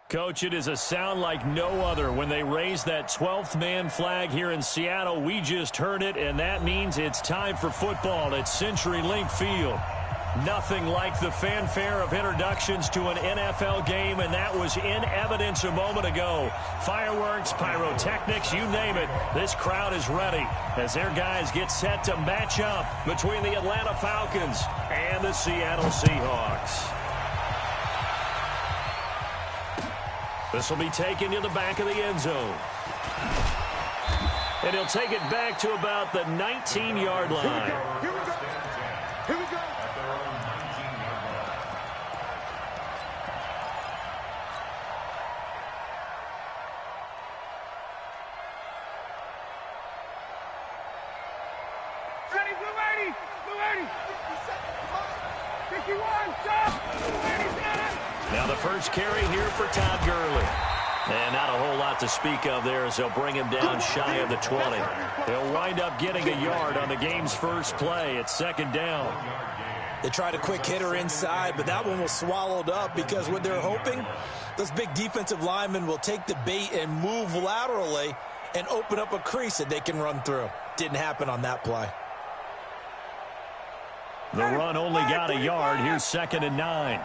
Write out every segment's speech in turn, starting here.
Coach, it is a sound like no other when they raise that 12th man flag here in Seattle. We just heard it, and that means it's time for football at CenturyLink Field. Nothing like the fanfare of introductions to an NFL game, and that was in evidence a moment ago. Fireworks, pyrotechnics, you name it. This crowd is ready as their guys get set to match up between the Atlanta Falcons and the Seattle Seahawks. This will be taken to the back of the end zone. And he'll take it back to about the 19-yard line. Here we go. Here we go. Ready, we're ready. We're ready. 51, stop. Now the first carry here for Todd Gurley. And not a whole lot to speak of there as they'll bring him down shy of the 20. He'll wind up getting a yard on the game's first play. It's second down. They tried a quick hitter inside, but that one was swallowed up because what they're hoping, those big defensive linemen will take the bait and move laterally and open up a crease that they can run through. Didn't happen on that play. The run only got a yard. Here's 2nd and 9.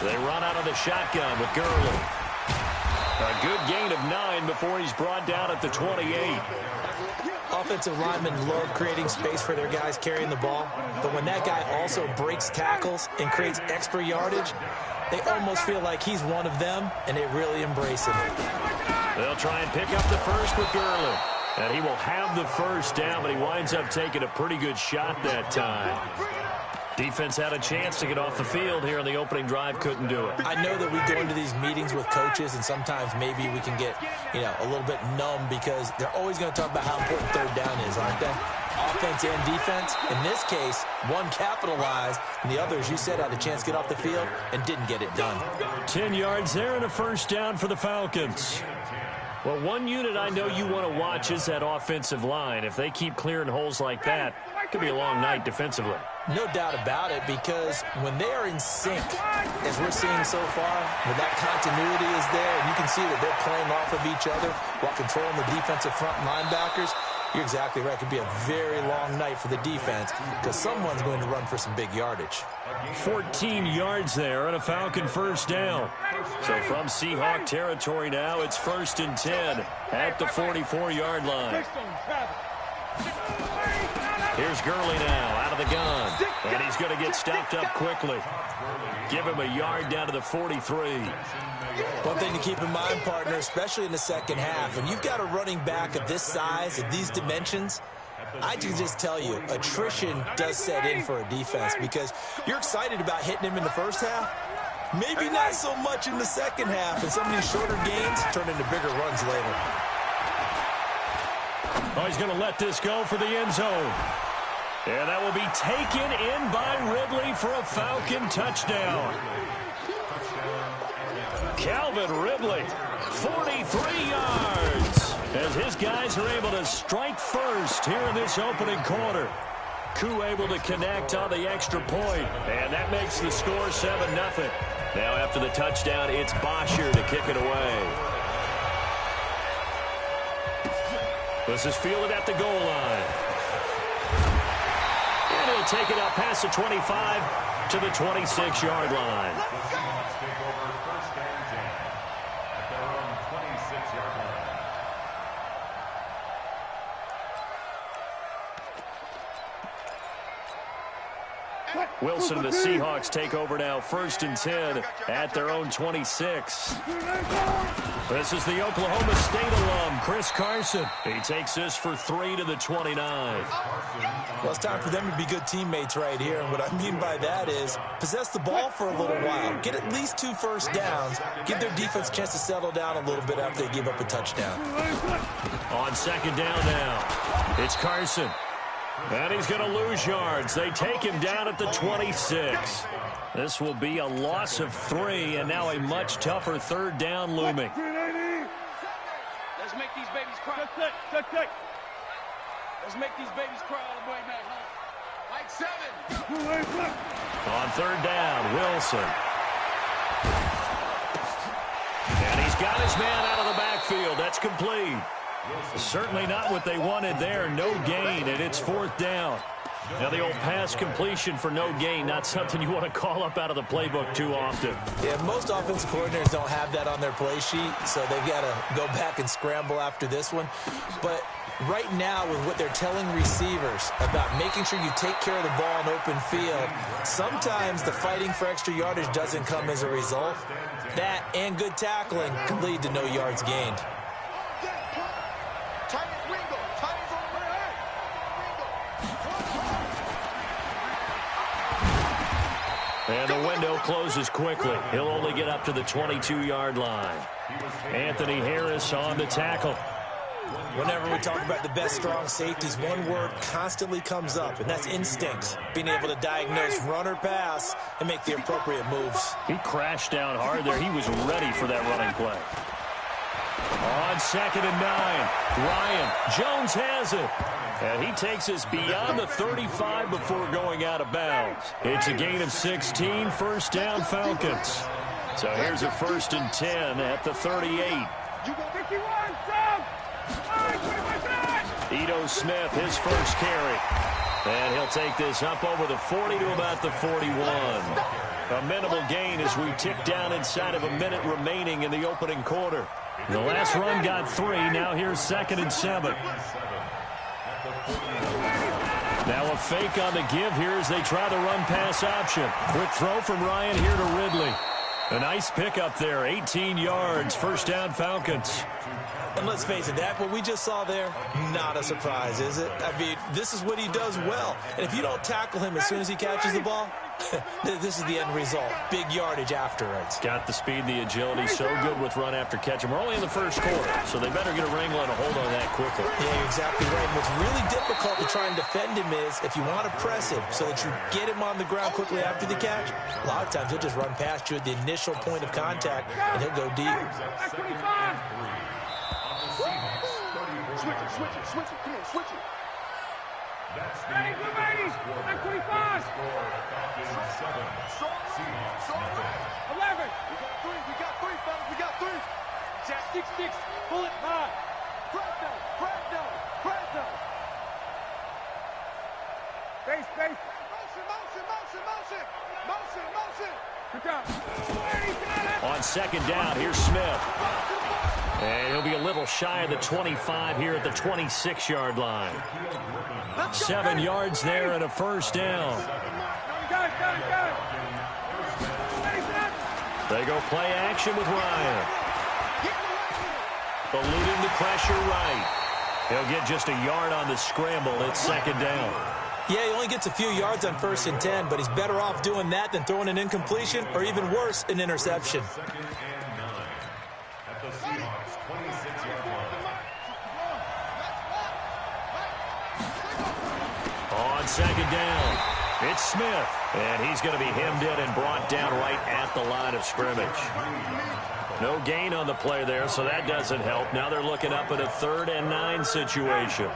They run out of the shotgun with Gurley. A good gain of 9 before he's brought down at the 28. Offensive linemen love creating space for their guys carrying the ball, but when that guy also breaks tackles and creates extra yardage, they almost feel like he's one of them, and they really embrace him. They'll try and pick up the first with Gurley. And he will have the first down, but he winds up taking a pretty good shot that time. Defense had a chance to get off the field here in the opening drive, couldn't do it. I know that we go into these meetings with coaches, and sometimes maybe we can get, a little bit numb because they're always going to talk about how important third down is, aren't they? Offense and defense. In this case, one capitalized, and the other, as you said, had a chance to get off the field and didn't get it done. 10 yards there and a first down for the Falcons. Well, one unit I know you want to watch is that offensive line. If they keep clearing holes like that, it could be a long night defensively. No doubt about it, because when they are in sync, as we're seeing so far, when that continuity is there, and you can see that they're playing off of each other while controlling the defensive front linebackers, you're exactly right. It could be a very long night for the defense because someone's going to run for some big yardage. 14 yards there and a Falcon first down. So from Seahawk territory now, it's 1st and 10 at the 44-yard line. Here's Gurley now out of the gun. And he's going to get stopped up quickly. Give him a yard down to the 43. One thing to keep in mind, partner, especially in the second half, when you've got a running back of this size, of these dimensions, I can just tell you, attrition does set in for a defense because you're excited about hitting him in the first half. Maybe not so much in the second half, and some of these shorter gains turn into bigger runs later. Oh, he's going to let this go for the end zone. And that will be taken in by Ridley for a Falcon touchdown. Calvin Ridley, 43 yards, as his guys are able to strike first here in this opening quarter. Koo able to connect on the extra point, and that makes the score 7-0. Now after the touchdown, it's Bosher to kick it away. This is fielded at the goal line. And he'll take it up past the 25 to the 26-yard line. Wilson and the Seahawks take over now, 1st and 10 at their own 26. This is the Oklahoma State alum, Chris Carson. He takes this for 3 to the 29. Well, it's time for them to be good teammates right here, and what I mean by that is possess the ball for a little while, get at least 2 first downs, give their defense a chance to settle down a little bit after they give up a touchdown. On 2nd down now, it's Carson. And he's going to lose yards. They take him down at the 26. This will be a loss of 3, and now a much tougher 3rd down looming. Let's make these babies cry. Let's make these babies cry all the way back home. Like 7. On 3rd down, Wilson. He's got his man out of the backfield. That's complete. Certainly not what they wanted there. No gain, and it's 4th down. Now, the old pass completion for no gain, not something you want to call up out of the playbook too often. Yeah, most offensive coordinators don't have that on their play sheet, so they've got to go back and scramble after this one. But right now, with what they're telling receivers about making sure you take care of the ball in open field, sometimes the fighting for extra yardage doesn't come as a result. That and good tackling can lead to no yards gained. And the window closes quickly. He'll only get up to the 22-yard line. Anthony Harris on the tackle. Whenever we talk about the best strong safeties, one word constantly comes up, and that's instincts. Being able to diagnose run or pass and make the appropriate moves. He crashed down hard there. He was ready for that running play. On 2nd and 9, Ryan Jones has it. And he takes us beyond the 35 before going out of bounds. It's a gain of 16, 1st down Falcons. So here's a 1st and 10 at the 38. Ito Smith, his first carry. And he'll take this up over the 40 to about the 41. A minimal gain as we tick down inside of a minute remaining in the opening quarter. The last run got 3. Now here's 2nd and 7. Now a fake on the give here as they try the run-pass option. Quick throw from Ryan here to Ridley. A nice pickup there, 18 yards, 1st down Falcons. And let's face it, that what we just saw there, not a surprise, is it? I mean, this is what he does well. And if you don't tackle him as soon as he catches the ball, this is the end result. Big yardage afterwards. Got the speed, the agility, so good with run after catch. And we're only in the 1st quarter, so they better get a wrangle and a hold on that quickly. Yeah, you're exactly right. And what's really difficult to try and defend him is if you want to press him so that you get him on the ground quickly after the catch, a lot of times he'll just run past you at the initial point of contact, and he'll go deep. Switch it, come on, switch it. That's the Ready, blue ladies, 25. 11. We got three, fellas, we got 3. Jack, 6, pull it high. Press down. Space. Motion. Good job. On 2nd down, here's Smith. And he'll be a little shy of the 25 here at the 26-yard line. 7 yards there and a 1st down. Got it. They go play action with Ryan. Eluding the pressure right. He'll get just a yard on the scramble. It's 2nd down. Yeah, he only gets a few yards on 1st and 10, but he's better off doing that than throwing an incompletion or even worse, an interception. At the Seahawks 26-yard line. On 2nd down, it's Smith. And he's going to be hemmed in and brought down right at the line of scrimmage. No gain on the play there, so that doesn't help. Now they're looking up at a 3rd and 9 situation.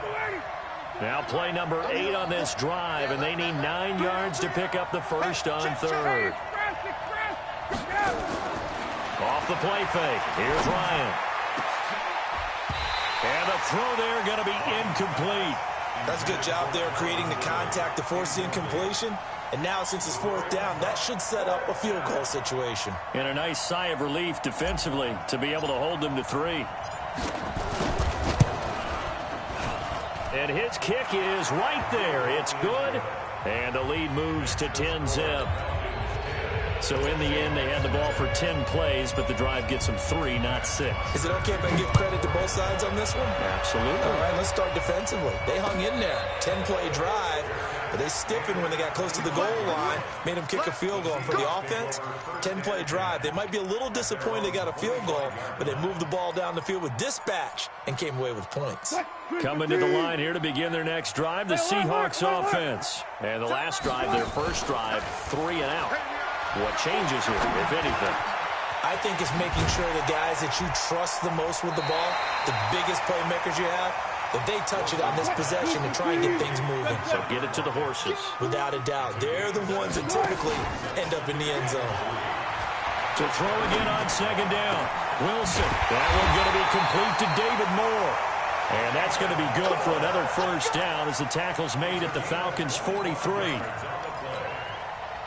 Now play number 8 on this drive, and they need 9 yards to pick up the 1st on 3rd. Off the play fake. Here's Ryan. And the throw there going to be incomplete. That's a good job there creating the contact to force the incompletion. And now since it's 4th down, that should set up a field goal situation. And a nice sigh of relief defensively to be able to hold them to 3. And his kick is right there. It's good. And the lead moves to 10-zip. So in the end, they had the ball for 10 plays, but the drive gets them 3, not 6. Is it okay if I give credit to both sides on this one? Absolutely. All right, let's start defensively. They hung in there. 10-play drive. But they stiffened when they got close to the goal line, made them kick a field goal. And for the offense, 10-play drive. They might be a little disappointed they got a field goal, but they moved the ball down the field with dispatch and came away with points. Coming to the line here to begin their next drive, the Seahawks offense. And the last drive, their first drive, 3 and out. What changes here, if anything? I think it's making sure the guys that you trust the most with the ball, the biggest playmakers you have, that they touch it on this possession to try and get things moving. So get it to the horses. Without a doubt. They're the ones that typically end up in the end zone. To throw again on 2nd down. Wilson. That one going to be complete to David Moore. And that's going to be good for another first down as the tackle's made at the Falcons' 43.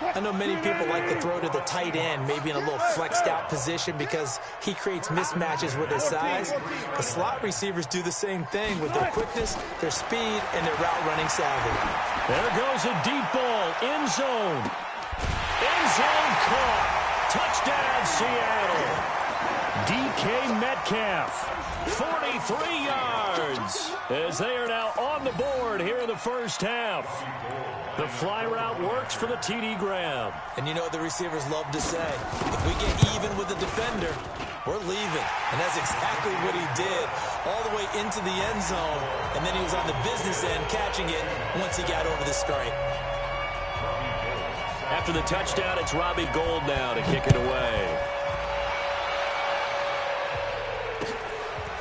I know many people like to throw to the tight end, maybe in a little flexed out position because he creates mismatches with his size. The slot receivers do the same thing with their quickness, their speed, and their route running savvy. There goes a deep ball, end zone. End zone caught. Touchdown, Seattle. DK Metcalf, 43 yards, as they are now on the board here in the first half. The fly route works for the TD Graham. And you know what the receivers love to say? If we get even with the defender, we're leaving. And that's exactly what he did, all the way into the end zone. And then he was on the business end catching it once he got over the stripe. After the touchdown, it's Robbie Gould now to kick it away.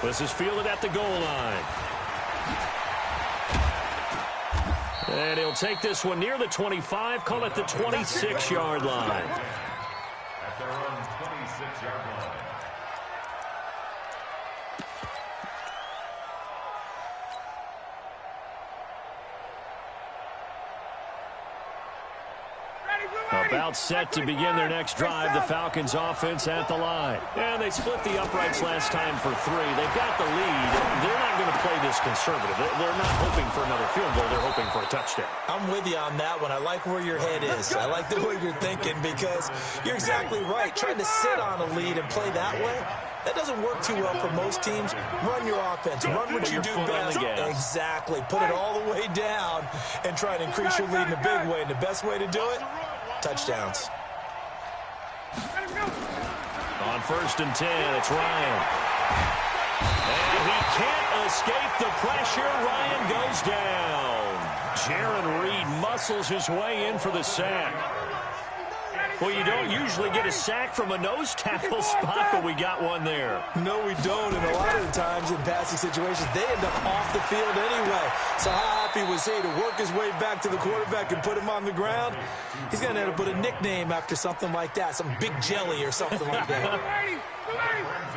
This is fielded at the goal line. And he'll take this one near the 25, call it the 26-yard line. At their own 26-yard line. About set to begin their next drive, the Falcons offense at the line. And they split the uprights last time for 3. They've got the lead. They're not going to play this conservative. They're not hoping for another field goal. They're hoping for a touchdown. I'm with you on that one. I like where your head is. I like the way you're thinking because you're exactly right. Trying to sit on a lead and play that way, that doesn't work too well for most teams. Run your offense. Run what you do best. Exactly. Put it all the way down and try to increase your lead in a big way. And the best way to do it, touchdowns. On 1st and 10, it's Ryan. And he can't escape the pressure. Ryan goes down. Jaron Reed muscles his way in for the sack. Well, you don't usually get a sack from a nose tackle spot, but we got one there. No, we don't, and a lot of the times in passing situations, they end up off the field anyway. So how happy was he to work his way back to the quarterback and put him on the ground? He's going to have to put a nickname after something like that, some Big Jelly or something like that.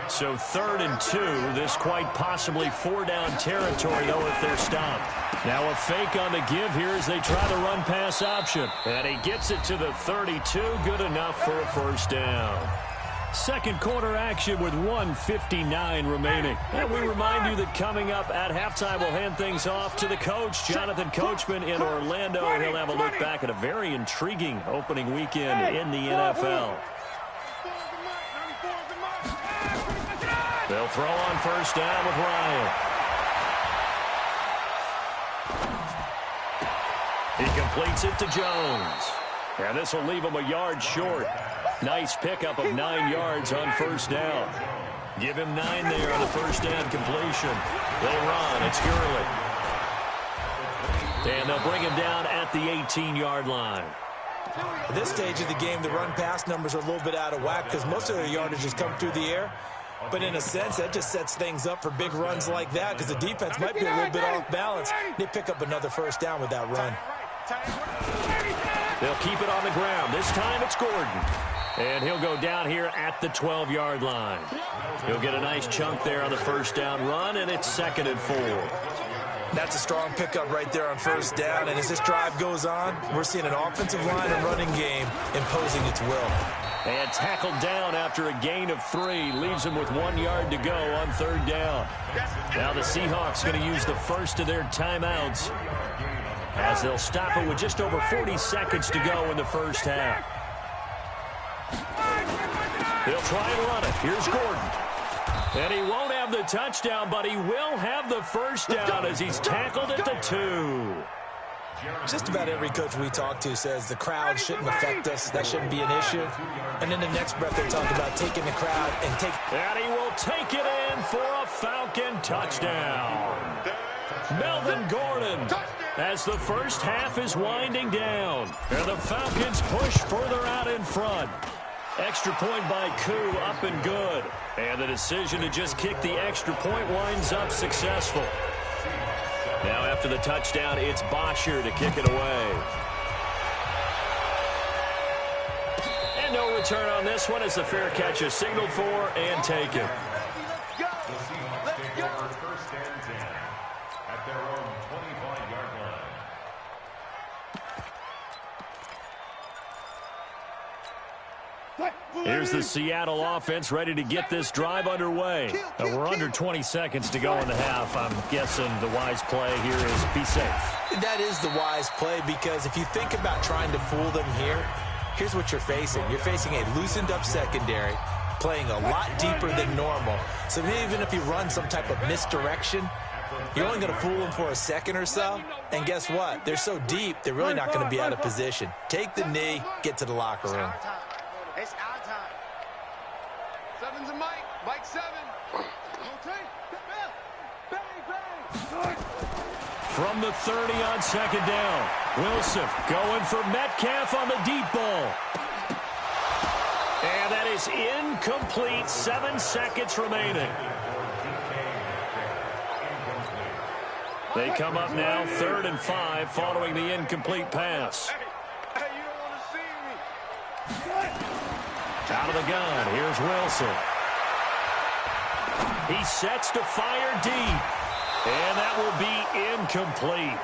So 3rd and 2, this quite possibly 4-down territory, though, if they're stopped. Now a fake on the give here as they try the run-pass option. And he gets it to the 32, good enough for a first down. Second quarter action with 1:59 remaining. And we remind you that coming up at halftime, we'll hand things off to the coach, Jonathan Coachman in Orlando. He'll have a look back at a very intriguing opening weekend in the NFL. They'll throw on first down with Ryan. He completes it to Jones. And this will leave him a yard short. Nice pickup of 9 yards on first down. Give him 9 there on the first down completion. They run. It's Gurley. And they'll bring him down at the 18-yard line. At this stage of the game, the run-pass numbers are a little bit out of whack because most of their yardage has come through the air. But in a sense, that just sets things up for big runs like that because the defense might be a little bit off balance. They pick up another first down with that run. They'll keep it on the ground. This time it's Gordon. And he'll go down here at the 12-yard line. He'll get a nice chunk there on the first down run, and it's 2nd and 4. That's a strong pickup right there on first down. And as this drive goes on, we're seeing an offensive line and running game imposing its will. And tackled down after a gain of 3. Leaves him with 1 yard to go on 3rd down. Now the Seahawks going to use the first of their timeouts as they'll stop it with just over 40 seconds to go in the first half. They'll try and run it. Here's Gordon. And he won't have the touchdown, but he will have the first down as he's tackled at the 2. Just about every coach we talk to says the crowd shouldn't affect us. That shouldn't be an issue. And in the next breath, they're talking about taking the crowd and take. And he will take it in for a Falcon touchdown. Melvin Gordon as the first half is winding down. And the Falcons push further out in front. Extra point by Koo, up and good. And the decision to just kick the extra point winds up successful. Now after the touchdown, it's Bosher to kick it away. And no return on this one as the fair catch is signaled for and taken. The Seahawks take over first and 10 at their own 25-yard line. Here's the Seattle offense ready to get this drive underway. We're under 20 seconds to go in the half. I'm guessing the wise play here is be safe. That is the wise play, because if you think about trying to fool them here, here's what you're facing. You're facing a loosened-up secondary, playing a lot deeper than normal. So even if you run some type of misdirection, you're only going to fool them for a second or so. And guess what? They're so deep, they're really not going to be out of position. Take the knee, get to the locker room. It's our time. Seven's a Mike. Mike 7. Okay. Bang. From the 30 on second down, Wilson going for Metcalf on the deep ball. And that is incomplete. 7 seconds remaining. They come up now 3rd and 5 following the incomplete pass. Hey, you don't want to see me. Out of the gun, here's Wilson. He sets to fire deep. And that will be incomplete.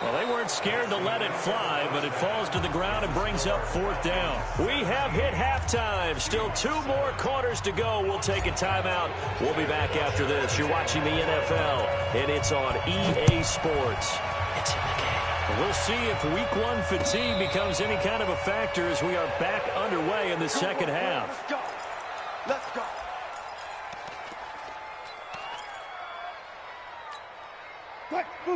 Well, they weren't scared to let it fly, but it falls to the ground and brings up 4th down. We have hit halftime. Still 2 more quarters to go. We'll take a timeout. We'll be back after this. You're watching the NFL, and it's on EA Sports. It's in the game. We'll see if Week 1 fatigue becomes any kind of a factor as we are back underway in the second half. Let's go. Let's go.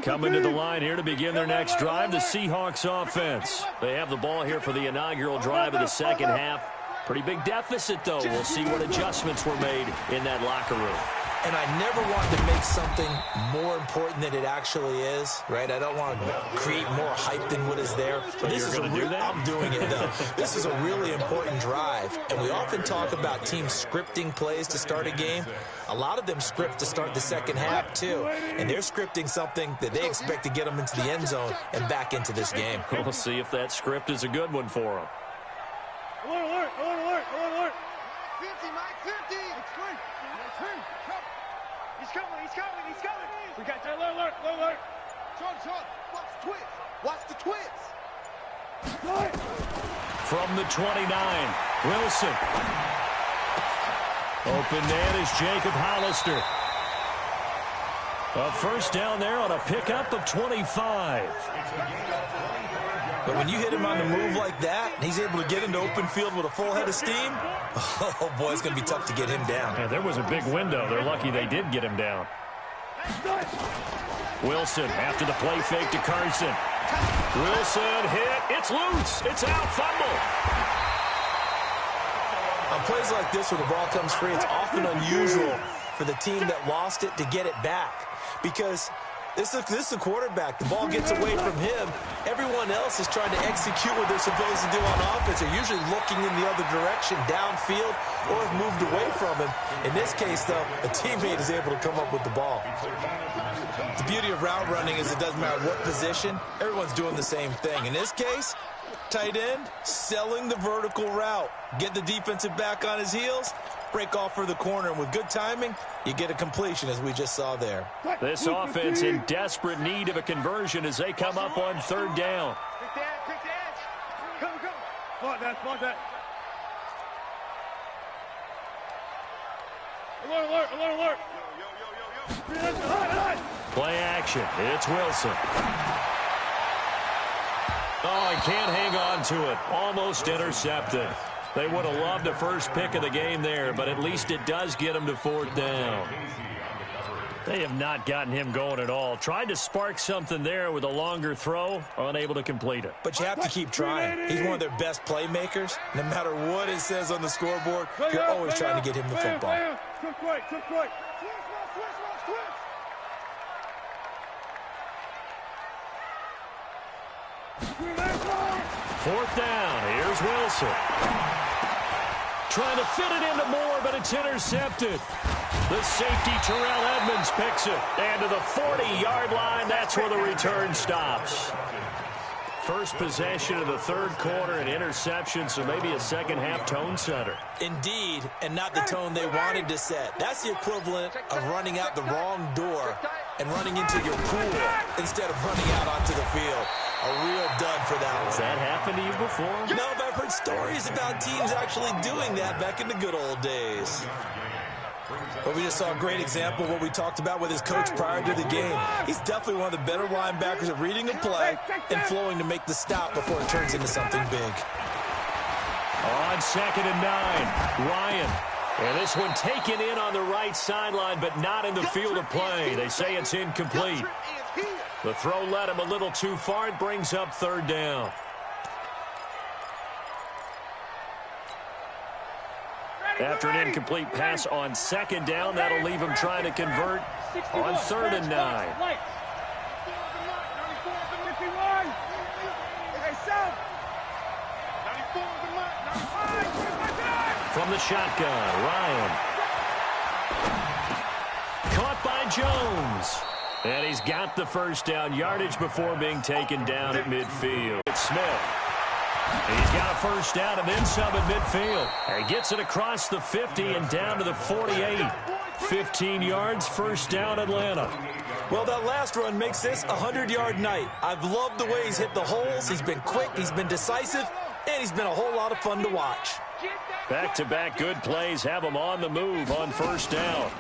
Coming to the line here to begin their next drive, the Seahawks offense. They have the ball here for the inaugural drive of the second half. Pretty big deficit, though. We'll see what adjustments were made in that locker room. And I never want to make something more important than it actually is, right? I don't want to create more hype than what is there. But this is going to do that? I'm doing it, though. This is a really important drive. And we often talk about teams scripting plays to start a game. A lot of them script to start the second half, too. And they're scripting something that they expect to get them into the end zone and back into this game. We'll see if that script is a good one for them. Alert, alert, alert, alert, alert. 50, Mike, 50. It's free. He's coming, he's coming, he's coming. We got that alert, alert, alert. Sean, watch the twist. Watch the twist. From the 29, Wilson. Open man is Jacob Hollister. A first down there on a pickup of 25. But when you hit him on the move like that, and he's able to get into open field with a full head of steam, oh, boy, it's going to be tough to get him down. Yeah, there was a big window. They're lucky they did get him down. Wilson after the play fake to Carson. Wilson hit. It's loose. It's out. Fumble. On plays like this where the ball comes free, it's often unusual for the team that lost it to get it back, because this is the quarterback. The ball gets away from him. Everyone else is trying to execute what they're supposed to do on offense. They're usually looking in the other direction, downfield, or have moved away from him. In this case, though, a teammate is able to come up with the ball. The beauty of route running is it doesn't matter what position. Everyone's doing the same thing. In this case, tight end, selling the vertical route. Get the defensive back on his heels, break off for the corner, and with good timing, you get a completion, as we just saw there. This offense in desperate need of a conversion as they come up on 3rd down. Quick the edge, Come, come. Spot that. Alert, alert, alert, alert. Yo. Play action. It's Wilson. Oh, he can't hang on to it. Almost intercepted. They would have loved the first pick of the game there, but at least it does get them to 4th down. They have not gotten him going at all. Tried to spark something there with a longer throw, unable to complete it. But you have to keep trying. He's one of their best playmakers. No matter what it says on the scoreboard, you're always trying to get him the football. Took right. 4th down. Here's Wilson. Trying to fit it into Moore, but it's intercepted. The safety, Terrell Edmonds, picks it. And to the 40-yard line, that's where the return stops. first possession of the third quarter, an interception, so maybe a second-half tone setter. Indeed, and not the tone they wanted to set. That's the equivalent of running out the wrong door and running into your pool instead of running out onto the field. A real dud for that one. Has that happened to you before? No, but I've heard stories about teams actually doing that back in the good old days. But we just saw a great example of what we talked about with his coach prior to the game. He's definitely one of the better linebackers at reading a play and flowing to make the stop before it turns into something big. On 2nd and 9, Ryan. And this one taken in on the right sideline, but not in the field of play. They say it's incomplete. The throw led him a little too far. It brings up 3rd down. After an incomplete pass on 2nd down, that'll leave him trying to convert on 3rd and 9. From the shotgun, Ryan. Caught by Jones. And he's got the first down yardage before being taken down at midfield. It's Smith. He's got a first down and then some at midfield. And he gets it across the 50 and down to the 48. 15 yards, first down Atlanta. Well, that last run makes this a 100-yard night. I've loved the way he's hit the holes. He's been quick, he's been decisive, and he's been a whole lot of fun to watch. Back-to-back good plays have him on the move on first down.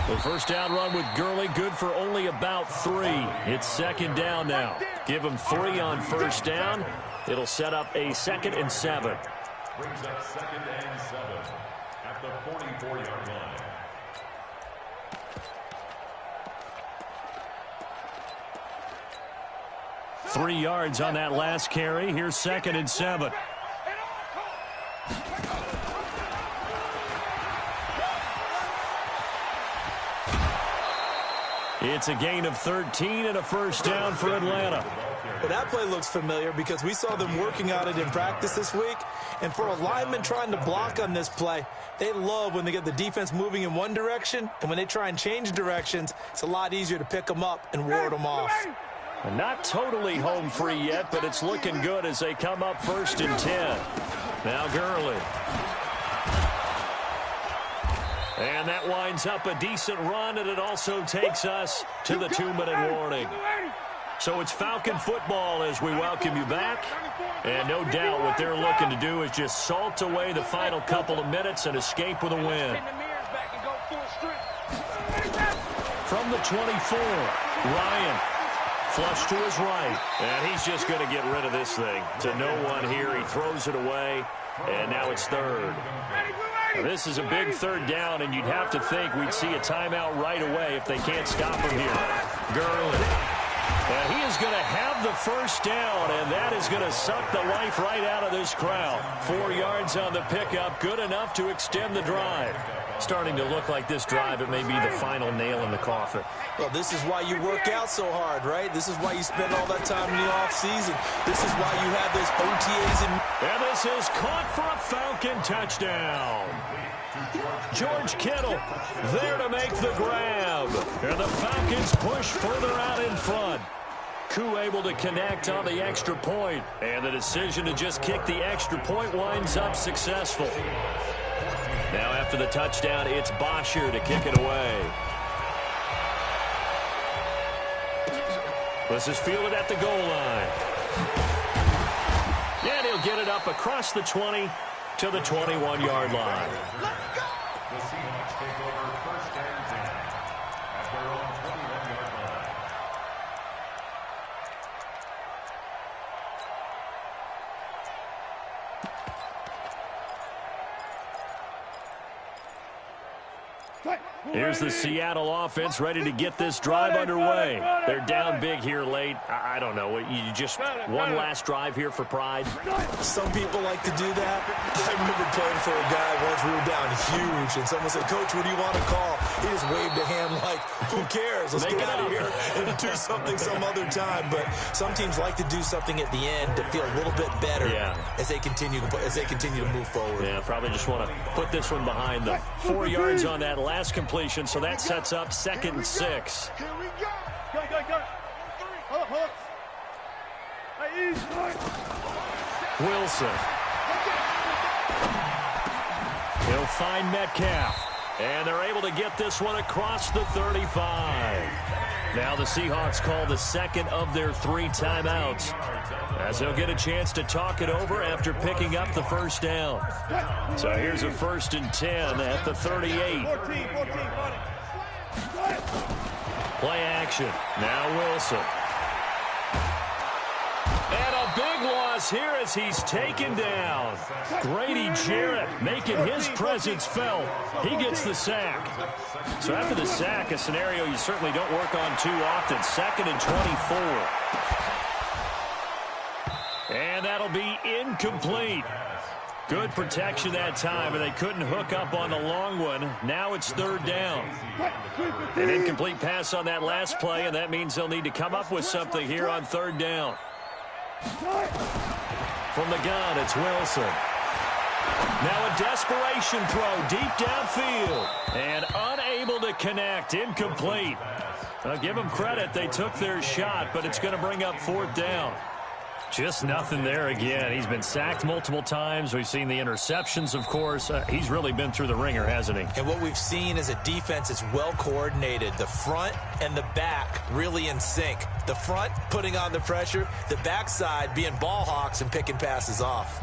The first down run with Gurley, good for only about 3. It's 2nd down now. Give him 3 on first down. It'll set up a 2nd and 7. Brings up 2nd and 7 at the 44-yard line. Three yards on that last carry. Here's 2nd and 7. It's a gain of 13 and a first down for Atlanta. Well, that play looks familiar because we saw them working on it in practice this week. And for a lineman trying to block on this play, they love when they get the defense moving in one direction. And when they try and change directions, it's a lot easier to pick them up and ward them off. Not totally home free yet, but it's looking good as they come up 1st and 10. Now Gurley. And that winds up a decent run, and it also takes us to the 2-minute warning. So it's Falcon football as we welcome you back. And no doubt what they're looking to do is just salt away the final couple of minutes and escape with a win. From the 24, Ryan. Flush to his right. And he's just going to get rid of this thing. To no one here. He throws it away. And now it's 3rd. This is a big 3rd down, and you'd have to think we'd see a timeout right away if they can't stop him here. Gurley. And he is going to have the first down, and that is going to suck the life right out of this crowd. 4 yards on the pickup, good enough to extend the drive. Starting to look like this drive, it may be the final nail in the coffin. Well, this is why you work out so hard, right? This is why you spend all that time in the offseason. This is why you have those OTAs. And this is caught for a Falcon touchdown. George Kittle there to make the grab. And the Falcons push further out in front. Koo able to connect on the extra point. And the decision to just kick the extra point winds up successful. Now after the touchdown, it's Bosher to kick it away. This is fielded at the goal line. And he'll get it up across the 20 to the 21-yard line. The Seahawks take over 1st and 10 at their own 21-yard line. Here's the Seattle offense ready to get this drive underway. They're down big here late. I don't know. You just one last drive here for pride? Some people like to do that. I remember playing for a guy once. We were down huge, and someone said, "Coach, what do you want to call?" He just waved a hand like, "Who cares? Let's get out of here and do something some other time." But some teams like to do something at the end to feel a little bit better as they continue to move forward. Yeah, probably just want to put this one behind them. 4 yards on that last completion, so that sets up 2nd and 6. Here we go. Go. Wilson. He'll find Metcalf. And they're able to get this one across the 35. Now the Seahawks call the second of their 3 timeouts, as they'll get a chance to talk it over after picking up the first down. So here's a 1st and 10 at the 38. Play action. Now Wilson. And a big loss here as he's taken down. Grady Jarrett making his presence felt. He gets the sack. So after the sack, a scenario you certainly don't work on too often. 2nd and 24. And that'll be incomplete. Good protection that time, and they couldn't hook up on the long one. Now it's 3rd down. An incomplete pass on that last play, and that means they'll need to come up with something here on 3rd down. From the gun, it's Wilson. Now a desperation throw deep downfield. And unable to connect. Incomplete. I'll give them credit. They took their shot, but it's going to bring up 4th down. Just nothing there again. He's been sacked multiple times. We've seen the interceptions, of course. He's really been through the ringer, hasn't he? And what we've seen is a defense that's well coordinated. The front and the back really in sync. The front putting on the pressure. The backside being ball hawks and picking passes off.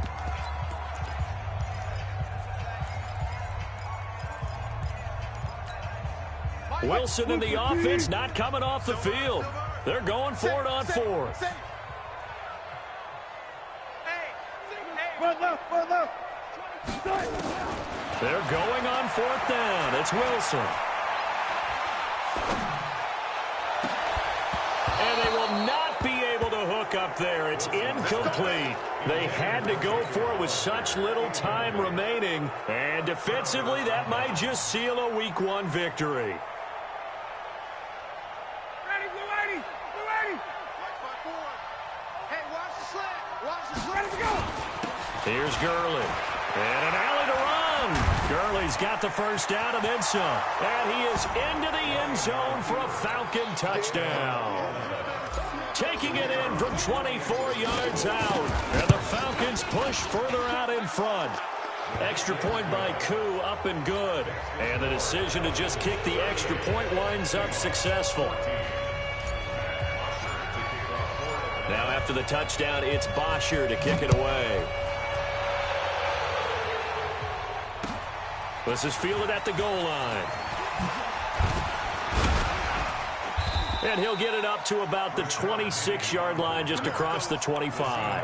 Wilson and the offense not coming off the field. They're going for it on 4th. They're going on 4th down. It's Wilson. And they will not be able to hook up there. It's incomplete. They had to go for it with such little time remaining. And defensively, that might just seal a Week 1 victory. Here's Gurley. And an alley to run. Gurley's got the first down and then some. And he is into the end zone for a Falcon touchdown. Taking it in from 24 yards out. And the Falcons push further out in front. Extra point by Koo, up and good. And the decision to just kick the extra point winds up successful. Now after the touchdown, it's Bosher to kick it away. This is fielded at the goal line. And he'll get it up to about the 26-yard line, just across the 25.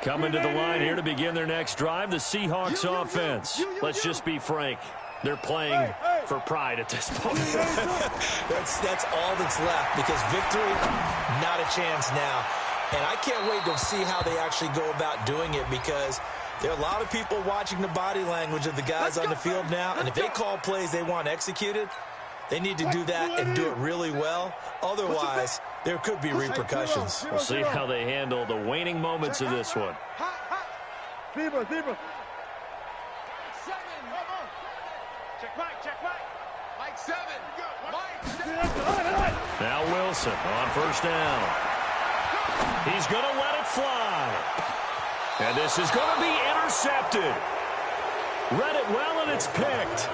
Coming to the line here to begin their next drive, the Seahawks offense. Let's just be frank. They're playing for pride at this point. That's all that's left, because victory, not a chance now. And I can't wait to see how they actually go about doing it, because there are a lot of people watching the body language of the guys on the field now. And if they call plays they want executed, they need to do that and do it really well. Otherwise, there could be repercussions. We'll see how they handle the waning moments of this one. Now Wilson on first down. He's going to let it fly. And this is going to be intercepted. Read it well, and it's picked.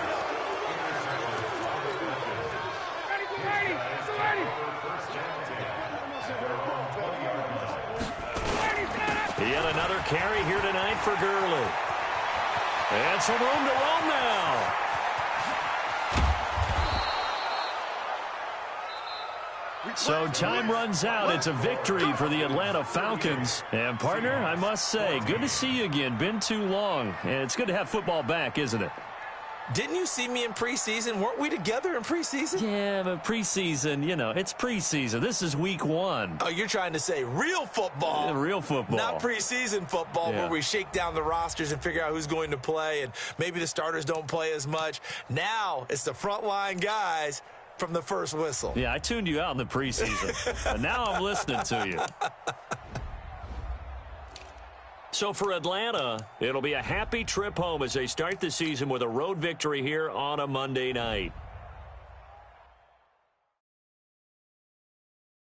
He had another carry here tonight for Gurley. And some room to roam now. So time runs out. It's a victory for the Atlanta Falcons. And, partner, I must say, good to see you again. Been too long. And it's good to have football back, isn't it? Didn't you see me in preseason? Weren't we together in preseason? Yeah, but preseason, you know, it's preseason. This is week 1. Oh, you're trying to say real football. Yeah, real football. Not preseason football, where we shake down the rosters and figure out who's going to play, and maybe the starters don't play as much. Now it's the frontline guys from the first whistle. Yeah, I tuned you out in the preseason. And now I'm listening to you. So for Atlanta, it'll be a happy trip home as they start the season with a road victory here on a Monday night.